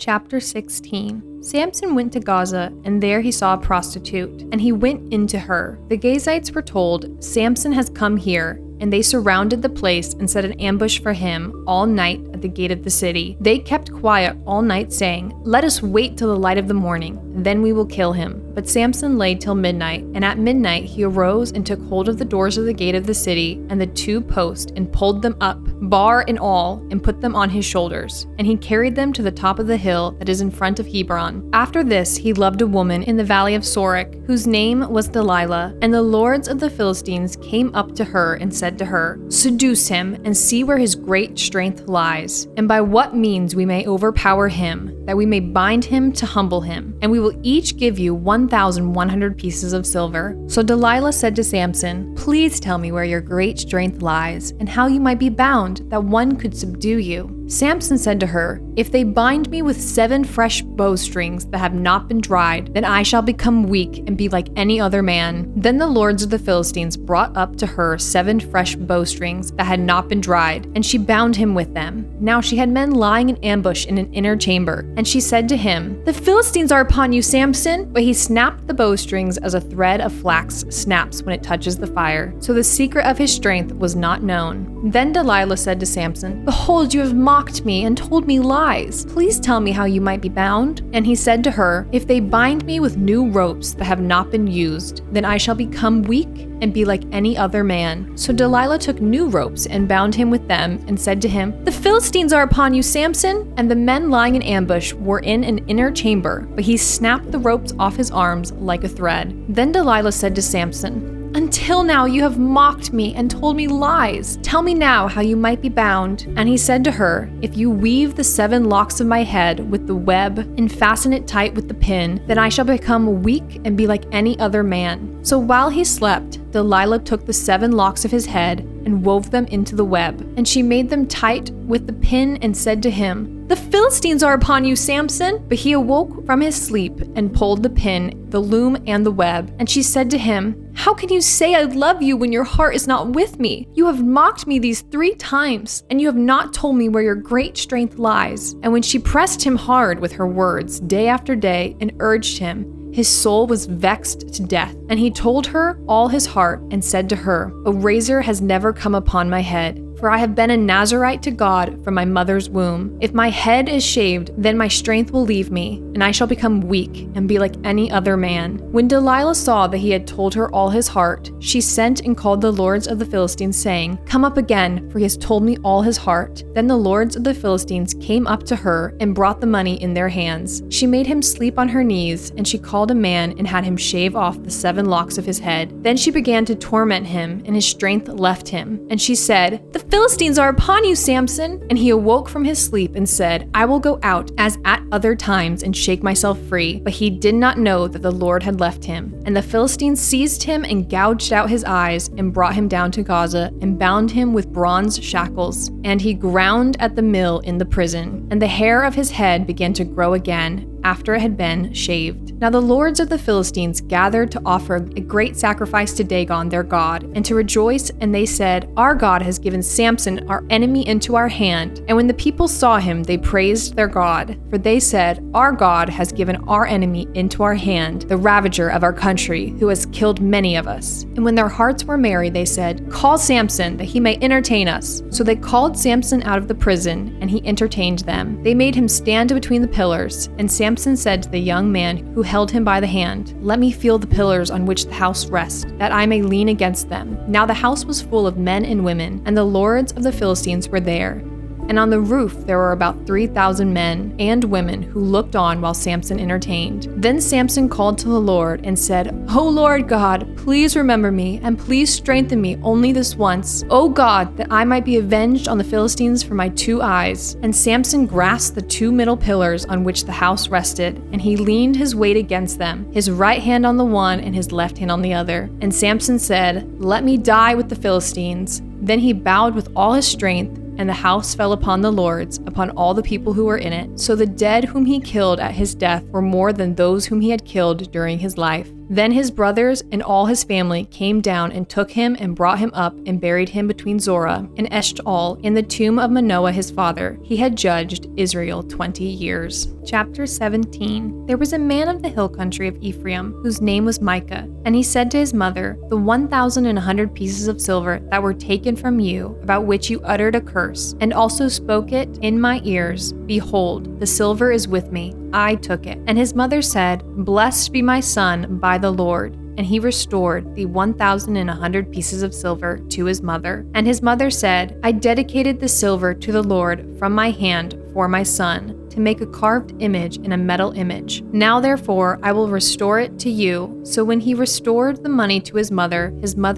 Chapter 16. Samson went to Gaza, and there he saw a prostitute, and he went into her. The Gazites were told, "Samson has come here," and they surrounded the place and set an ambush for him all night at the gate of the city. They kept quiet all night, saying, "Let us wait till the light of the morning, then we will kill him." But Samson lay till midnight, and at midnight he arose and took hold of the doors of the gate of the city and the two posts, and pulled them up, bar and all, and put them on his shoulders. And he carried them to the top of the hill that is in front of Hebron. After this he loved a woman in the valley of Sorek, whose name was Delilah. And the lords of the Philistines came up to her and said to her, "Seduce him, and see where his great strength lies, and by what means we may overpower him, that we may bind him to humble him, and we will each give you 1,100 pieces of silver." So Delilah said to Samson, "Please tell me where your great strength lies, and how you might be bound, that one could subdue you." Samson said to her, "If they bind me with 7 fresh bowstrings that have not been dried, then I shall become weak and be like any other man." Then the lords of the Philistines brought up to her 7 fresh bowstrings that had not been dried, and she bound him with them. Now she had men lying in ambush in an inner chamber, and she said to him, "The Philistines are upon you, Samson!" But he snapped the bowstrings as a thread of flax snaps when it touches the fire. So the secret of his strength was not known. Then Delilah said to Samson, "Behold, you have mocked me and told me lies. Please tell me how you might be bound." And he said to her, "If they bind me with new ropes that have not been used, then I shall become weak and be like any other man." So Delilah took new ropes and bound him with them, and said to him, "The Philistines are upon you, Samson!" And the men lying in ambush were in an inner chamber, but he snapped the ropes off his arms like a thread. Then Delilah said to Samson, "Until now you have mocked me and told me lies. Tell me now how you might be bound." And he said to her, "If you weave the 7 locks of my head with the web and fasten it tight with the pin, then I shall become weak and be like any other man." So while he slept, Delilah took the 7 locks of his head and wove them into the web. And she made them tight with the pin and said to him, "The Philistines are upon you, Samson!" But he awoke from his sleep and pulled the pin, the loom, and the web. And she said to him, "How can you say I love you when your heart is not with me? You have mocked me these 3 times, and you have not told me where your great strength lies." And when she pressed him hard with her words day after day and urged him, his soul was vexed to death. And he told her all his heart and said to her, "A razor has never come upon my head, for I have been a Nazirite to God from my mother's womb. If my head is shaved, then my strength will leave me, and I shall become weak and be like any other man." When Delilah saw that he had told her all his heart, she sent and called the lords of the Philistines, saying, "Come up again, for he has told me all his heart." Then the lords of the Philistines came up to her and brought the money in their hands. She made him sleep on her knees, and she called a man and had him shave off the 7 locks of his head. Then she began to torment him, and his strength left him. And she said, "The Philistines are upon you, Samson!" And he awoke from his sleep and said, "I will go out as at other times and shake myself free." But he did not know that the Lord had left him. And the Philistines seized him and gouged out his eyes and brought him down to Gaza and bound him with bronze shackles. And he ground at the mill in the prison. And the hair of his head began to grow again after it had been shaved. Now the lords of the Philistines gathered to offer a great sacrifice to Dagon their god, and to rejoice, and they said, "Our God has given Samson our enemy into our hand." And when the people saw him, they praised their God, for they said, "Our God has given our enemy into our hand, the ravager of our country, who has killed many of us." And when their hearts were merry, they said, "Call Samson, that he may entertain us." So they called Samson out of the prison, and he entertained them. They made him stand between the pillars, and Samson said to the young man who held him by the hand, "Let me feel the pillars on which the house rests, that I may lean against them." Now the house was full of men and women, and the lords of the Philistines were there. And on the roof there were about 3,000 men and women who looked on while Samson entertained. Then Samson called to the Lord and said, "O Lord God, please remember me, and please strengthen me only this once, O God, that I might be avenged on the Philistines for my 2 eyes." And Samson grasped the 2 middle pillars on which the house rested, and he leaned his weight against them, his right hand on the one and his left hand on the other. And Samson said, "Let me die with the Philistines." Then he bowed with all his strength, and the house fell upon the lords, upon all the people who were in it. So the dead whom he killed at his death were more than those whom he had killed during his life. Then his brothers and all his family came down and took him and brought him up and buried him between Zorah and Eshtaol in the tomb of Manoah his father. He had judged Israel 20 years. Chapter 17. There was a man of the hill country of Ephraim, whose name was Micah, and he said to his mother, "The 1,100 pieces of silver that were taken from you, about which you uttered a curse, and also spoke it in my ears, behold, the silver is with me. I took it." And his mother said, "Blessed be my son by the Lord." And he restored the 1,100 pieces of silver to his mother. And his mother said, "I dedicated the silver to the Lord from my hand for my son, to make a carved image and a metal image. Now therefore I will restore it to you." So when he restored the money to his mother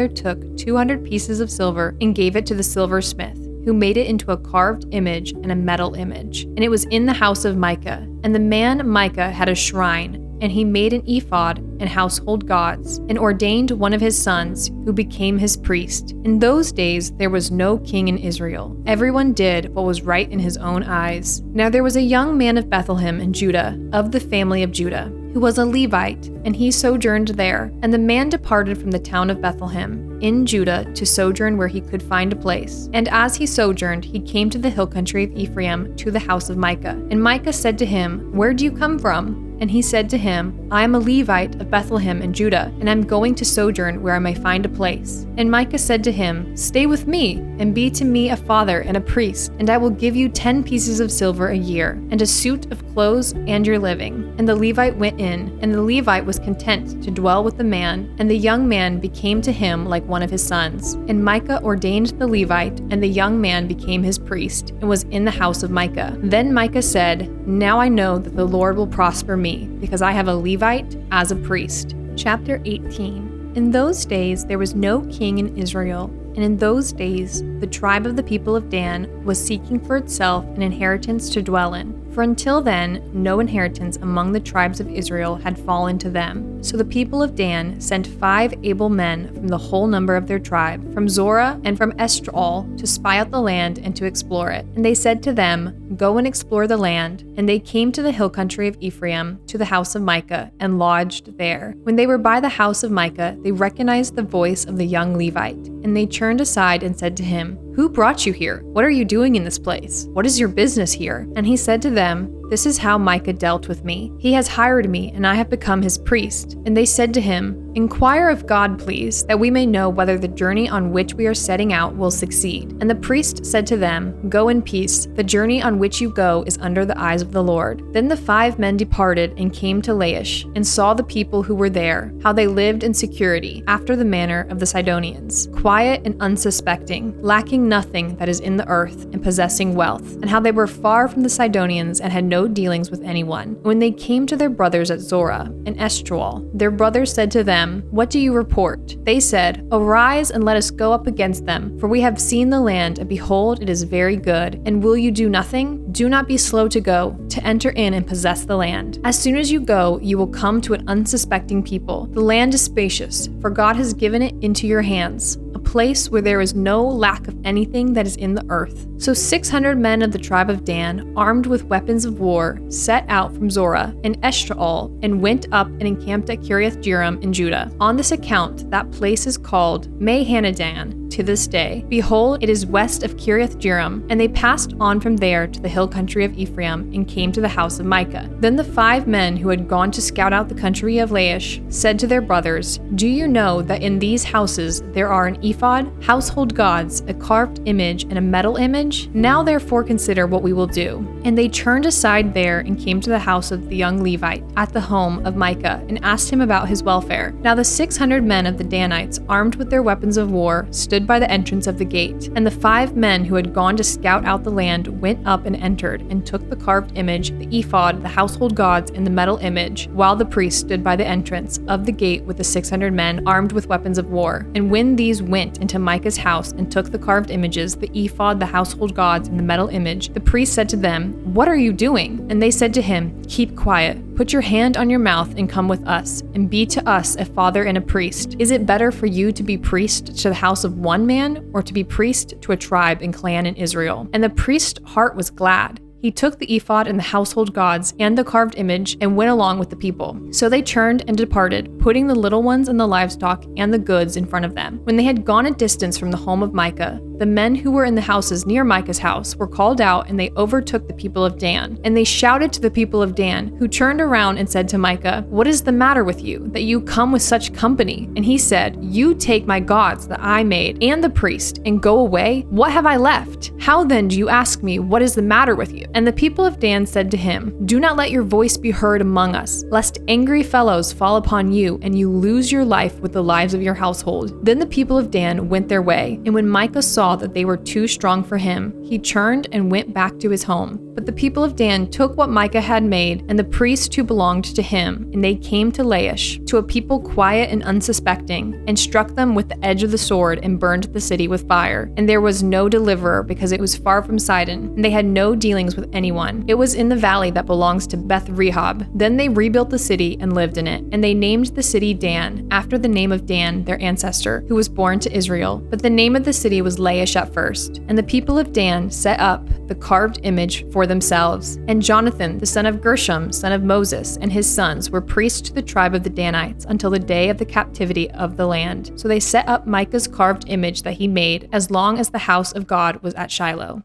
took 200 pieces of silver and gave it to the silversmith, who made it into a carved image and a metal image. And it was in the house of Micah. And the man Micah had a shrine, and he made an ephod and household gods, and ordained one of his sons, who became his priest. In those days there was no king in Israel. Everyone did what was right in his own eyes. Now there was a young man of Bethlehem in Judah, of the family of Judah, who was a Levite, and he sojourned there. And the man departed from the town of Bethlehem in Judah to sojourn where he could find a place. And as he sojourned, he came to the hill country of Ephraim, to the house of Micah. And Micah said to him, "Where do you come from?" And he said to him, "I am a Levite of Bethlehem in Judah, and I am going to sojourn where I may find a place." And Micah said to him, "Stay with me, and be to me a father and a priest, and I will give you 10 pieces of silver a year, and a suit of clothes and your living." And the Levite went in, and the Levite was content to dwell with the man, and the young man became to him like one of his sons. And Micah ordained the Levite, and the young man became his priest, and was in the house of Micah. Then Micah said, "Now I know that the Lord will prosper me, because I have a Levite as a priest." Chapter 18. In those days there was no king in Israel, and in those days the tribe of the people of Dan was seeking for itself an inheritance to dwell in. For until then, no inheritance among the tribes of Israel had fallen to them. So the people of Dan sent 5 able men from the whole number of their tribe, from Zorah and from Eshtaol, to spy out the land and to explore it. And they said to them, "Go and explore the land." And they came to the hill country of Ephraim, to the house of Micah, and lodged there. When they were by the house of Micah, they recognized the voice of the young Levite. And they turned aside and said to him, "Who brought you here? What are you doing in this place? What is your business here?" And he said to them, "This is how Micah dealt with me. He has hired me, and I have become his priest." And they said to him, "Inquire of God, please, that we may know whether the journey on which we are setting out will succeed." And the priest said to them, "Go in peace. The journey on which you go is under the eyes of the Lord." Then the 5 men departed and came to Laish, and saw the people who were there, how they lived in security, after the manner of the Sidonians, quiet and unsuspecting, lacking nothing that is in the earth, and possessing wealth, and how they were far from the Sidonians and had no dealings with anyone. When they came to their brothers at Zorah and Eshtaol, their brothers said to them, "What do you report?" They said, "Arise and let us go up against them, for we have seen the land, and behold, it is very good. And will you do nothing? Do not be slow to go, to enter in and possess the land. As soon as you go, you will come to an unsuspecting people. The land is spacious, for God has given it into your hands, a place where there is no lack of anything that is in the earth." So 600 men of the tribe of Dan, armed with weapons of war, set out from Zorah and Eshtaol, and went up and encamped at Kiriath-Jearim in Judah. On this account, that place is called Mahanadan to this day. Behold, it is west of Kiriath-Jearim. And they passed on from there to the hill country of Ephraim, and came to the house of Micah. Then the 5 men who had gone to scout out the country of Laish said to their brothers, "Do you know that in these houses there are an ephod, household gods, a carved image, and a metal image? Now therefore consider what we will do." And they turned aside there and came to the house of the young Levite at the home of Micah, and asked him about his welfare. Now the 600 men of the Danites, armed with their weapons of war, stood by the entrance of the gate. And the 5 men who had gone to scout out the land went up and entered, and took the carved image, the ephod, the household gods, and the metal image, while the priest stood by the entrance of the gate with the 600 men armed with weapons of war. And when these went into Micah's house and took the carved images, the ephod, the household gods, and the metal image, the priest said to them, "What are you doing?" And they said to him, "Keep quiet. Put your hand on your mouth and come with us, and be to us a father and a priest. Is it better for you to be priest to the house of one man, or to be priest to a tribe and clan in Israel?" And the priest's heart was glad. He took the ephod and the household gods and the carved image and went along with the people. So they turned and departed, putting the little ones and the livestock and the goods in front of them. When they had gone a distance from the home of Micah, the men who were in the houses near Micah's house were called out, and they overtook the people of Dan. And they shouted to the people of Dan, who turned around and said to Micah, "What is the matter with you, that you come with such company?" And he said, "You take my gods that I made, and the priest, and go away. What have I left? How then do you ask me, what is the matter with you?" And the people of Dan said to him, "Do not let your voice be heard among us, lest angry fellows fall upon you, and you lose your life with the lives of your household." Then the people of Dan went their way, and when Micah saw that they were too strong for him, he turned and went back to his home. But the people of Dan took what Micah had made, and the priests who belonged to him, and they came to Laish, to a people quiet and unsuspecting, and struck them with the edge of the sword and burned the city with fire. And there was no deliverer, because it was far from Sidon, and they had no dealings with anyone. It was in the valley that belongs to Beth Rehob. Then they rebuilt the city and lived in it, and they named the city Dan, after the name of Dan, their ancestor, who was born to Israel. But the name of the city was Laish at first. And the people of Dan set up the carved image for themselves. And Jonathan, the son of Gershom, son of Moses, and his sons were priests to the tribe of the Danites until the day of the captivity of the land. So they set up Micah's carved image that he made, as long as the house of God was at Shiloh.